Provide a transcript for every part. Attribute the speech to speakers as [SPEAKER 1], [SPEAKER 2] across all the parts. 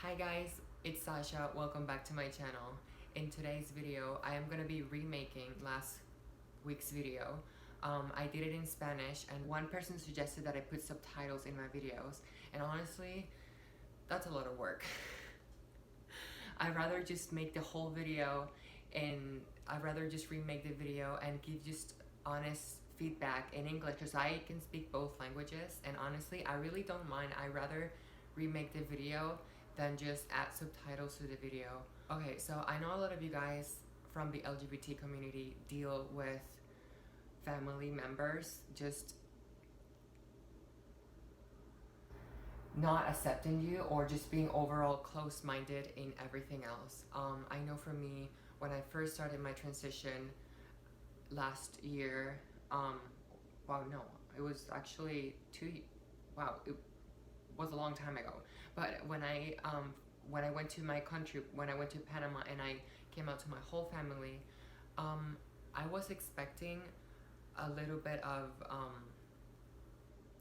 [SPEAKER 1] Hi guys, it's Sasha. Welcome back to my channel. In today's video, I am going to be remaking last week's video. I did it in Spanish and one person suggested that I put subtitles in my videos, and honestly, that's a lot of work. I'd rather just make the whole video and I'd rather just remake the video and give just honest feedback in English because I can speak both languages, and honestly I really don't mind. I'd rather remake the video than just add subtitles to the video. Okay, so I know a lot of you guys from the LGBT community deal with family members just not accepting you or just being overall close-minded in everything else. I know for me, when I first started my transition last year, well, no, it was actually it was a long time ago. But when I went to my country, when I went to Panama and I came out to my whole family, I was expecting a little bit of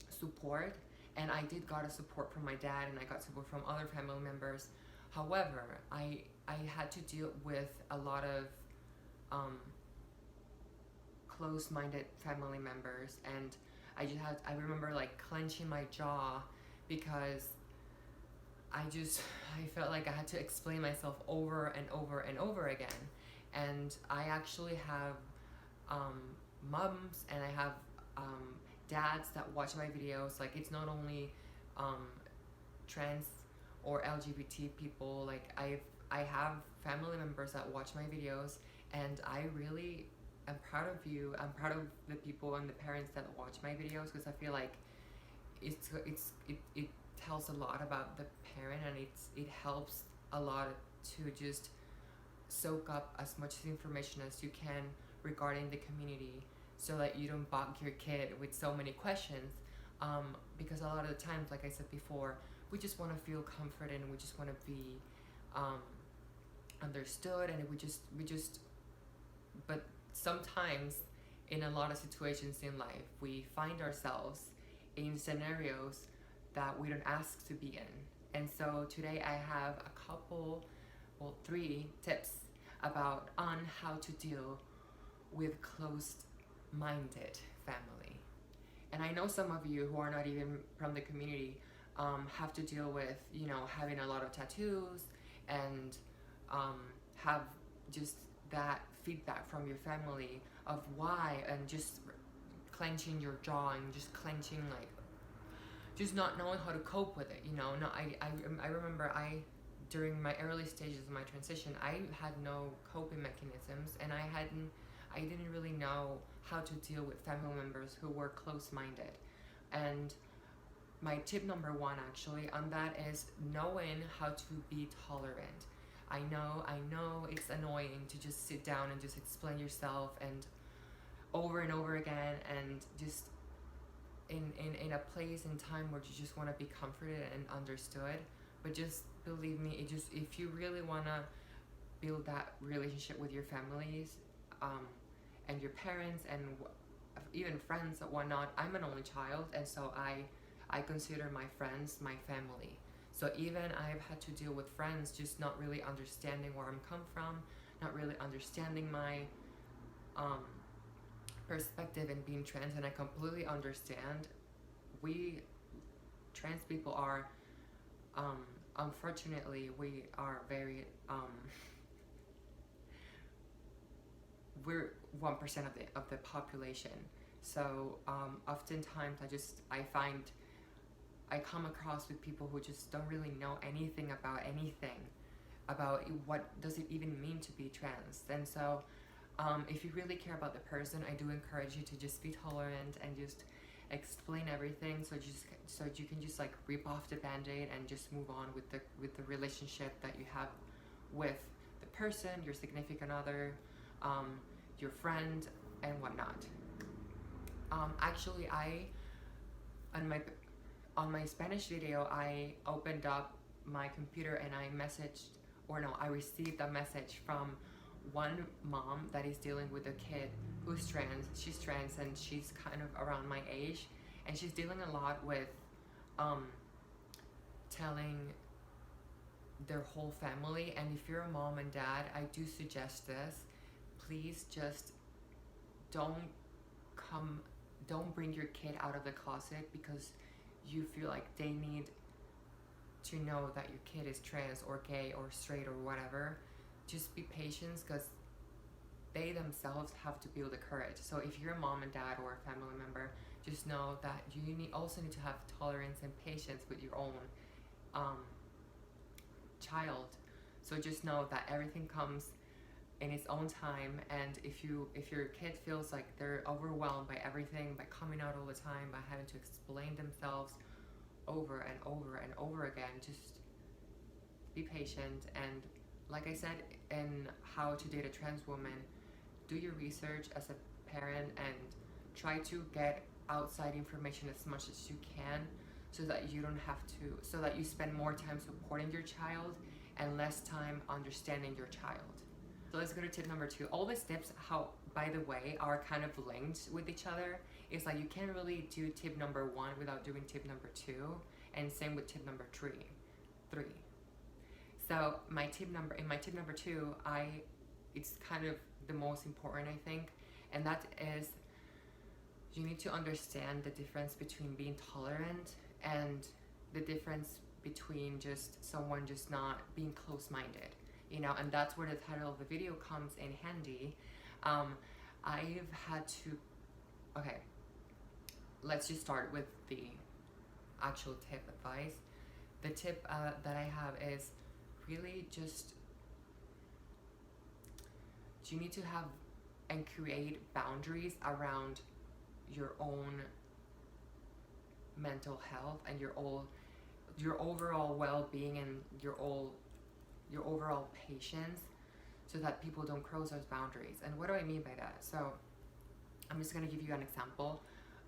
[SPEAKER 1] support, and I did got a support from my dad and I got support from other family members. However, I had to deal with a lot of close-minded family members, and I remember like clenching my jaw because I felt like I had to explain myself over and over and over again. And I actually have moms and I have dads that watch my videos. Like, it's not only trans or LGBT people. Like, I have family members that watch my videos, and I really am proud of you. I'm proud of the people and the parents that watch my videos, because I feel like it tells a lot about the parent, and it helps a lot to just soak up as much information as you can regarding the community, so that you don't bug your kid with so many questions, because a lot of the times, like I said before, we just want to feel comforted and we just want to be understood, and we just but sometimes in a lot of situations in life we find ourselves in scenarios that we don't ask to be in. And so today I have a couple, well, 3 tips on how to deal with closed-minded family. And I know some of you who are not even from the community have to deal with, you know, having a lot of tattoos and have just that feedback from your family of why, and just clenching your jaw and just clenching, like, just not knowing how to cope with it, you know. No, I remember during my early stages of my transition, I had no coping mechanisms, and I didn't really know how to deal with family members who were close-minded. And my tip number 1 actually on that is knowing how to be tolerant. I know it's annoying to just sit down and just explain yourself and over again, and just in a place and time where you just want to be comforted and understood. But just believe me, if you really want to build that relationship with your families and your parents and even friends and whatnot. I'm an only child, and so I consider my friends my family. So even I've had to deal with friends just not really understanding where I'm come from, not really understanding my perspective in being trans, and I completely understand. We trans people are unfortunately, we are very we're 1% of the population. So oftentimes I come across with people who just don't really know anything about what does it even mean to be trans. And so if you really care about the person, I do encourage you to just be tolerant and just explain everything, so you can just like rip off the band-aid and just move on with the relationship that you have with the person, your significant other, your friend, and whatnot. Actually, on my Spanish video, I opened up my computer and I received a message from one mom that is dealing with a kid who's trans. She's trans and she's kind of around my age, and she's dealing a lot with telling their whole family. And if you're a mom and dad, I do suggest this. Please just don't bring your kid out of the closet because you feel like they need to know that your kid is trans or gay or straight or whatever. Just be patient, because they themselves have to build the courage. So if you're a mom and dad or a family member, just know that you also need to have tolerance and patience with your own child. So just know that everything comes in its own time, and if your kid feels like they're overwhelmed by everything, by coming out all the time, by having to explain themselves over and over and over again, just be patient. And like I said in How to Date a Trans Woman, do your research as a parent and try to get outside information as much as you can, so that you don't have to, so that you spend more time supporting your child and less time understanding your child. So let's go to tip number 2. All these tips, how, by the way, are kind of linked with each other. It's like you can't really do tip number 1 without doing tip number 2, and same with tip number 3. So in my tip number 2, it's kind of the most important, I think, and that is you need to understand the difference between being tolerant and the difference between just someone just not being close-minded, you know. And that's where the title of the video comes in handy. I've had to, okay, let's just start with the actual tip advice. The tip that I have is really just, you need to have and create boundaries around your own mental health and your overall well-being and your overall patience, so that people don't cross those boundaries. And what do I mean by that? So I'm just going to give you an example.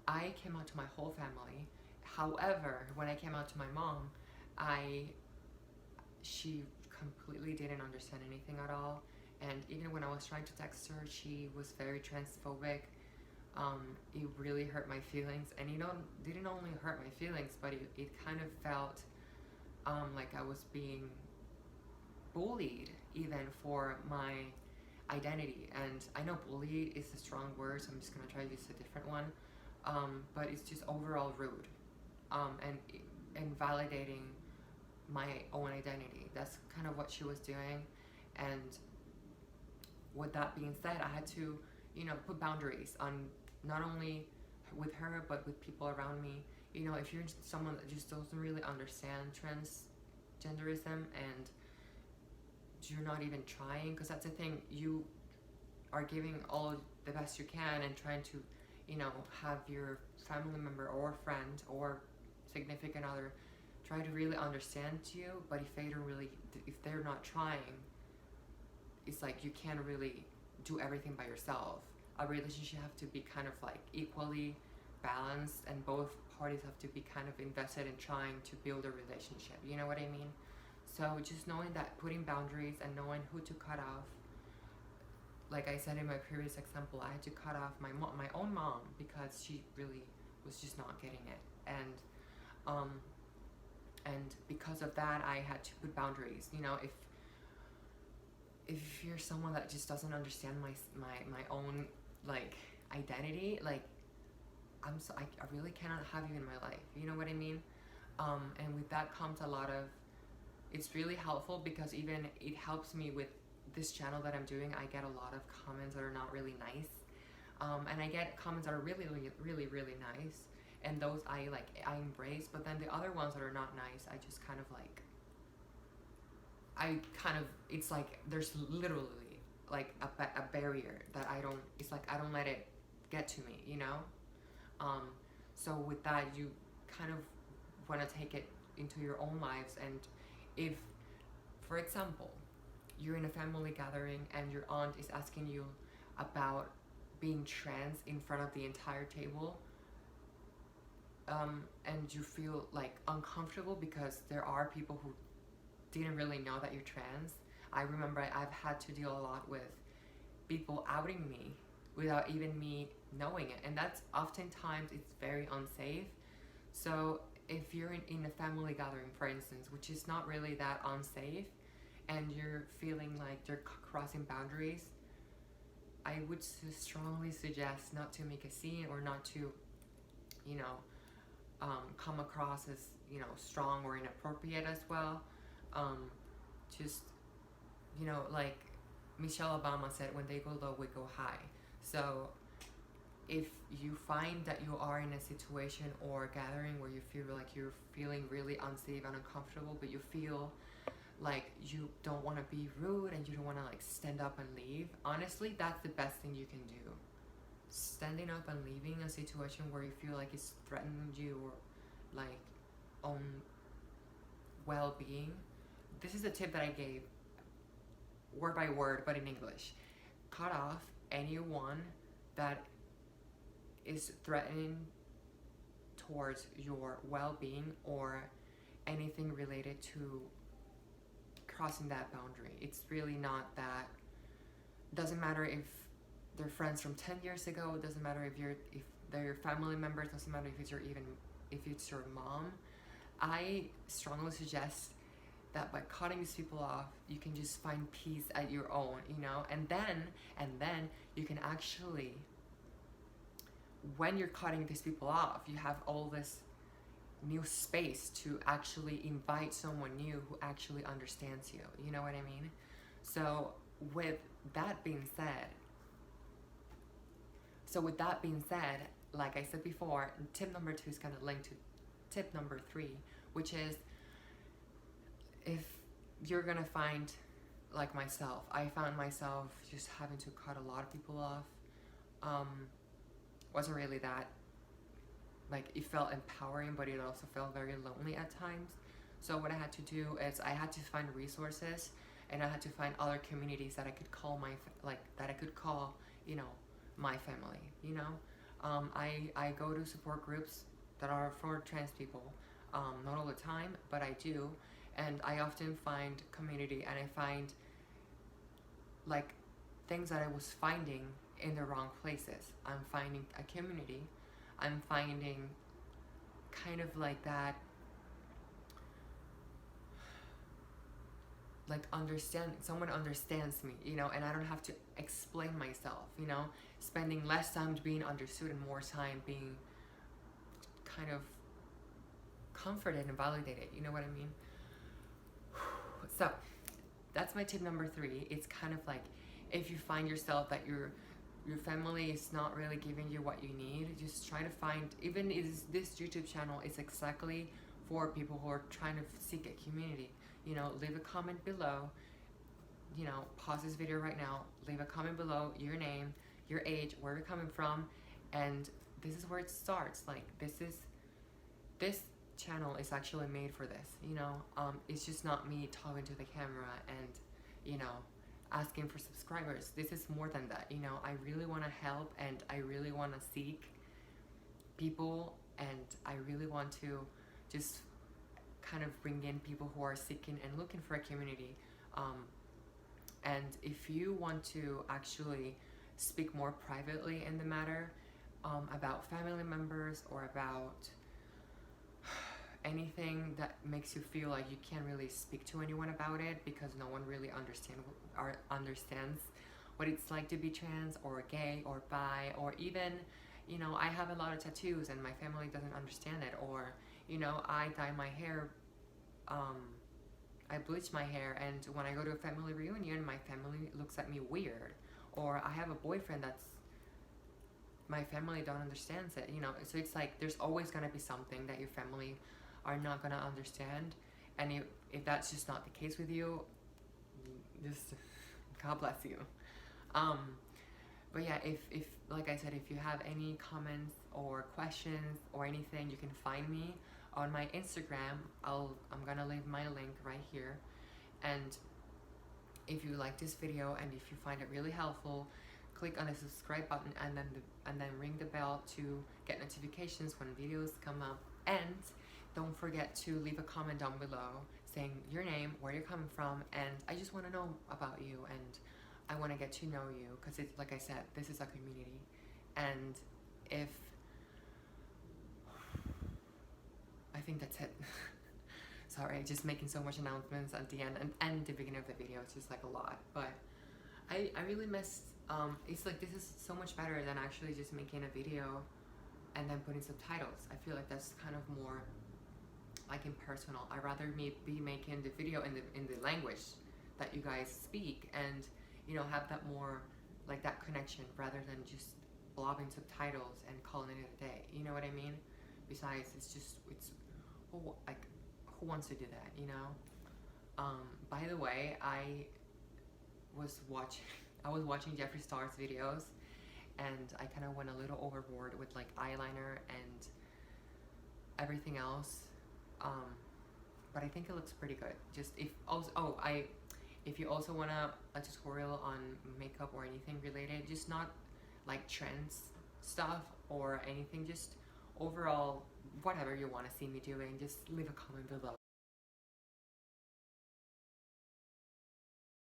[SPEAKER 1] I came out to my whole family. However, when I came out to my mom, she completely didn't understand anything at all. And even when I was trying to text her, she was very transphobic. It really hurt my feelings, and didn't only hurt my feelings, but it kind of felt like I was being bullied even for my identity. And I know bully is a strong word, so I'm just gonna try to use a different one, but it's just overall rude, and invalidating my own identity. That's kind of what she was doing. And with that being said, I had to, put boundaries on, not only with her, but with people around me. If you're someone that just doesn't really understand transgenderism, and you're not even trying, because that's the thing, you are giving all the best you can and trying to, have your family member or friend or significant other try to really understand you. But if they're not trying, it's like you can't really do everything by yourself. A relationship have to be kind of like equally balanced, and both parties have to be kind of invested in trying to build a relationship. You know what I mean? So just knowing that, putting boundaries and knowing who to cut off. Like I said in my previous example, I had to cut off my own mom because she really was just not getting it. And because of that, I had to put boundaries. If you're someone that just doesn't understand my own identity, I really cannot have you in my life. You know what I mean? And with that comes a lot of, it's really helpful because even it helps me with this channel that I'm doing. I get a lot of comments that are not really nice, and I get comments that are really, really, really, really nice, and those I embrace. But then the other ones that are not nice, I just kind of it's like there's literally a barrier that I don't let it get to me, so with that, you kind of want to take it into your own lives. And if, for example, you're in a family gathering and your aunt is asking you about being trans in front of the entire table, and you feel uncomfortable because there are people who didn't really know that you're trans. I remember I've had to deal a lot with people outing me without even me knowing it, and that's oftentimes it's very unsafe. So if you're in a family gathering, for instance, which is not really that unsafe, and you're feeling like you're crossing boundaries, I would strongly suggest not to make a scene, or not to, you know, come across as, you know, strong or inappropriate as well. Just, you know, like Michelle Obama said, when they go low, we go high. So if you find that you are in a situation or a gathering where you feel like you're feeling really unsafe and uncomfortable, but you feel like you don't want to be rude and you don't want to like stand up and leave, honestly, that's the best thing you can do. Standing up and leaving a situation where you feel like it's threatening you or like own well-being. This is a tip that I gave word by word, but in English. Cut off anyone that is threatening towards your well-being or anything related to crossing that boundary. It's really not that. Doesn't matter if they're friends from 10 years ago. It doesn't matter if they're your family members. Doesn't matter if it's your mom. I strongly suggest that by cutting these people off, you can just find peace at your own, you know, and then you can actually, when you're cutting these people off, you have all this new space to actually invite someone new who actually understands you. You know what I mean? So with that being said, like I said before, tip number 2 is kind of linked to tip number 3, which is, if you're gonna find, like myself, I found myself just having to cut a lot of people off. Wasn't really that, like, it felt empowering, but it also felt very lonely at times. So what I had to do is I had to find resources, and I had to find other communities that I could call you know, my family, you know. I go to support groups that are for trans people, not all the time, but I do, and I often find community, and I find like things that I was finding in the wrong places. I'm finding a community, I'm finding kind of like that, like someone understands me, you know, and I don't have to explain myself, you know, spending less time being understood and more time being kind of comforted and validated, you know what I mean? So that's my tip number 3. It's kind of like, if you find yourself that your family is not really giving you what you need, just try to find, even this YouTube channel is exactly for people who are trying to seek a community. You know, leave a comment below, you know, pause this video right now, leave a comment below, your name, your age, where you're coming from, and this is where it starts. Like, this channel is actually made for this, you know. It's just not me talking to the camera and, you know, asking for subscribers. This is more than that, you know. I really want to help, and I really want to seek people, and I really want to just kind of bring in people who are seeking and looking for a community. And if you want to actually speak more privately in the matter, about family members or about anything that makes you feel like you can't really speak to anyone about it because no one really understands what it's like to be trans or gay or bi, or even, you know, I have a lot of tattoos and my family doesn't understand it, or, you know, I dye my hair, I bleach my hair, and when I go to a family reunion, my family looks at me weird, or I have a boyfriend that's, my family don't understand it, you know. So it's like, there's always gonna be something that your family are not gonna understand, and if that's just not the case with you, just God bless you. But yeah, if like I said, if you have any comments or questions or anything, you can find me on my Instagram. I'm gonna leave my link right here, and if you like this video and if you find it really helpful, click on the subscribe button and then ring the bell to get notifications when videos come up. And don't forget to leave a comment down below saying your name, where you're coming from, and I just want to know about you, and I want to get to know you, because it's, like I said, this is a community. And if I think that's it. Sorry, just making so much announcements at the end and the beginning of the video. It's just like a lot, but I really missed. It's like this is so much better than actually just making a video and then putting subtitles. I feel like that's kind of more like impersonal. I'd rather be making the video in the language that you guys speak, and you know, have that more like that connection rather than just blobbing subtitles and calling it a day. You know what I mean? Besides, it's like, who wants to do that, you know? By the way, I was watching Jeffree Star's videos, and I kind of went a little overboard with like eyeliner and everything else. But I think it looks pretty good. Just if you also want a tutorial on makeup or anything related, just not like trends stuff or anything, just overall whatever you want to see me doing, just leave a comment below.